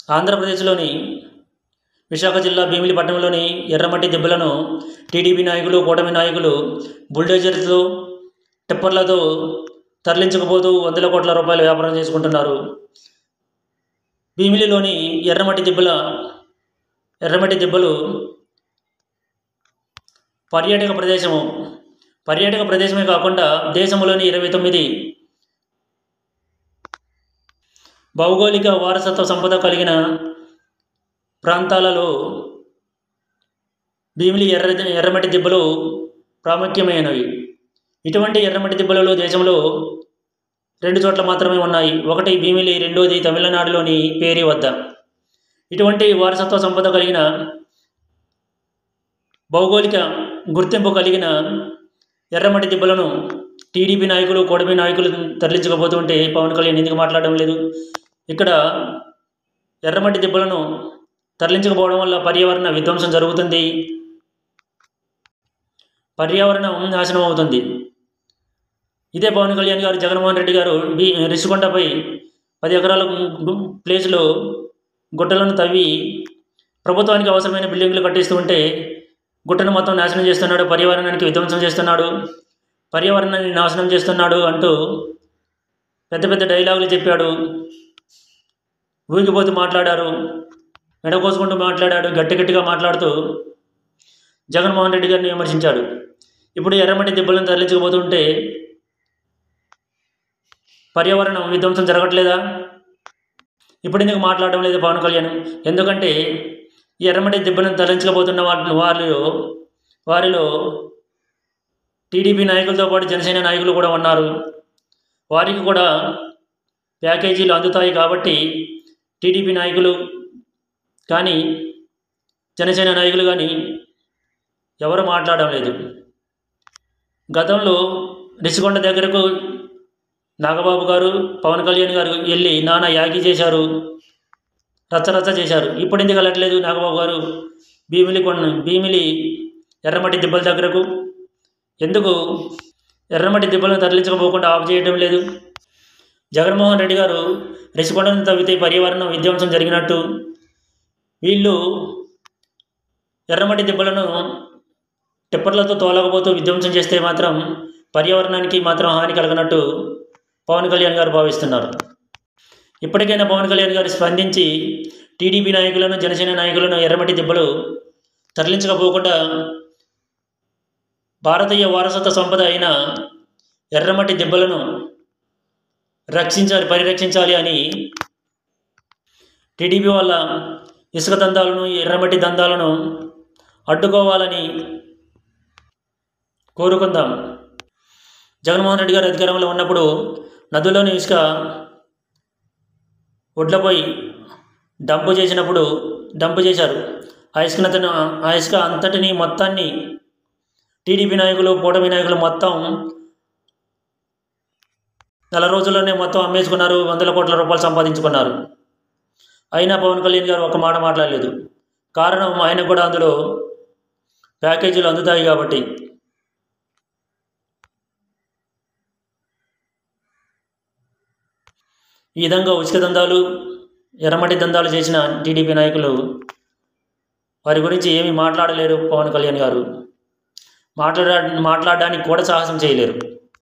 ఆంధ్రప్రదేశ్లోని విశాఖ జిల్లా భీమిలి పట్టణంలోని ఎర్రమట్టి దిబ్బలను టీడీపీ నాయకులు, కూటమి నాయకులు బుల్డోజర్తో, టిప్పర్లతో తరలించకపోతూ వందల కోట్ల రూపాయల వ్యాపారం చేసుకుంటున్నారు. భీమిలిలోని ఎర్రమట్టి దిబ్బలు పర్యాటక ప్రదేశమే కాకుండా దేశంలోని 29 భౌగోళిక వారసత్వ సంపద కలిగిన ప్రాంతాలలో భీమిలి ఎర్రమట్టి దిబ్బలు ప్రాముఖ్యమైనవి. ఇటువంటి ఎర్రమట్టి దిబ్బలలో దేశంలో 2 చోట్ల మాత్రమే ఉన్నాయి. ఒకటి భీమిలి, రెండోది తమిళనాడులోని పేరి వద్ద. ఇటువంటి వారసత్వ సంపద కలిగిన భౌగోళిక గుర్తింపు కలిగిన ఎర్రమట్టి దిబ్బలను టీడీపీ నాయకులు, కూటమి నాయకులు తరలించకపోతుంటే పవన్ కళ్యాణ్ ఎందుకు మాట్లాడడం లేదు? ఇక్కడ ఎర్రమట్టి దిబ్బలను తరలించకపోవడం వల్ల పర్యావరణ విధ్వంసం జరుగుతుంది, పర్యావరణం నాశనం అవుతుంది. ఇదే పవన్ కళ్యాణ్ గారు, జగన్మోహన్ రెడ్డి గారు రిషికొండపై 10 ఎకరాల ప్లేస్లో గుట్టలను తవ్వి ప్రభుత్వానికి అవసరమైన బిల్డింగ్లు కట్టిస్తూ ఉంటే గుట్టను మొత్తం నాశనం చేస్తున్నాడు, పర్యావరణానికి విధ్వంసం చేస్తున్నాడు, పర్యావరణాన్ని నాశనం చేస్తున్నాడు అంటూ పెద్ద పెద్ద డైలాగులు చెప్పాడు. ఊగిపోతూ మాట్లాడారు, మెడకోసుకుంటూ మాట్లాడాడు, గట్టిగా మాట్లాడుతూ జగన్మోహన్ రెడ్డి గారిని విమర్శించాడు. ఇప్పుడు ఎర్రమట్టి దిబ్బలను తరలించకపోతుంటే పర్యావరణం విధ్వంసం జరగట్లేదా? ఇప్పుడు ఎందుకు మాట్లాడడం లేదు పవన్ కళ్యాణ్? ఎందుకంటే ఈ ఎర్రమట్టి దిబ్బలను తరలించకపోతున్న వారిలో టీడీపీ నాయకులతో పాటు జనసేన నాయకులు కూడా ఉన్నారు. వారికి కూడా ప్యాకేజీలు అందుతాయి కాబట్టి టీడీపీ నాయకులు కానీ, జనసేన నాయకులు కానీ ఎవరు మాట్లాడడం లేదు. గతంలో రిషికొండ దగ్గరకు నాగబాబు గారు, పవన్ కళ్యాణ్ గారు వెళ్ళి నానా యాగి చేశారు, రచ్చరచ్చ చేశారు. ఇప్పుడు ఎందుకు వెళ్ళట్లేదు నాగబాబు గారు భీమిలి ఎర్రమట్టి దిబ్బల దగ్గరకు? ఎందుకు ఎర్రమట్టి దిబ్బలను తరలించకపోకుండా ఆఫ్ చేయడం లేదు? జగన్మోహన్ రెడ్డి గారు రిషికొండను తవ్వితే పర్యావరణం విధ్వంసం జరిగినట్టు, వీళ్ళు ఎర్రమట్టి దిబ్బలను టిప్పర్లతో తోలకపోతూ విధ్వంసం చేస్తే మాత్రం పర్యావరణానికి మాత్రం హాని కలగనట్టు పవన్ కళ్యాణ్ గారు భావిస్తున్నారు. ఇప్పటికైనా పవన్ కళ్యాణ్ గారు స్పందించి టీడీపీ నాయకులను, జనసేన నాయకులను ఎర్రమట్టి దిబ్బలు తరలించకపోకుండా భారతీయ వారసత్వ సంపద అయిన ఎర్రమట్టి దిబ్బలను పరిరక్షించాలి అని టీడీపీ వాళ్ళ ఇసుక దందాలను, ఎర్రమట్టి దందాలను అడ్డుకోవాలని కోరుకుందాం. జగన్మోహన్ రెడ్డి గారు అధికారంలో ఉన్నప్పుడు నదుల్లోని ఇసుక ఒడ్లపై డంపు చేశారు. ఆ ఇసుక అంతటినీ మొత్తాన్ని టీడీపీ నాయకులు, కూటమి నాయకులు మొత్తం 4 రోజుల్లోనే మొత్తం అమ్మేసుకున్నారు, వందల కోట్ల రూపాయలు సంపాదించుకున్నారు. అయినా పవన్ కళ్యాణ్ గారు ఒక మాట మాట్లాడలేదు. కారణం, ఆయనకు కూడా అందులో ప్యాకేజీలు అందుతాయి కాబట్టి. ఈ విధంగా ఉచిత దందాలు, ఎర్రమట్టి దందాలు చేసిన టీడీపీ నాయకులు వారి గురించి ఏమీ మాట్లాడలేరు. పవన్ కళ్యాణ్ గారు మాట్లాడడానికి కూడా సాహసం చేయలేరు.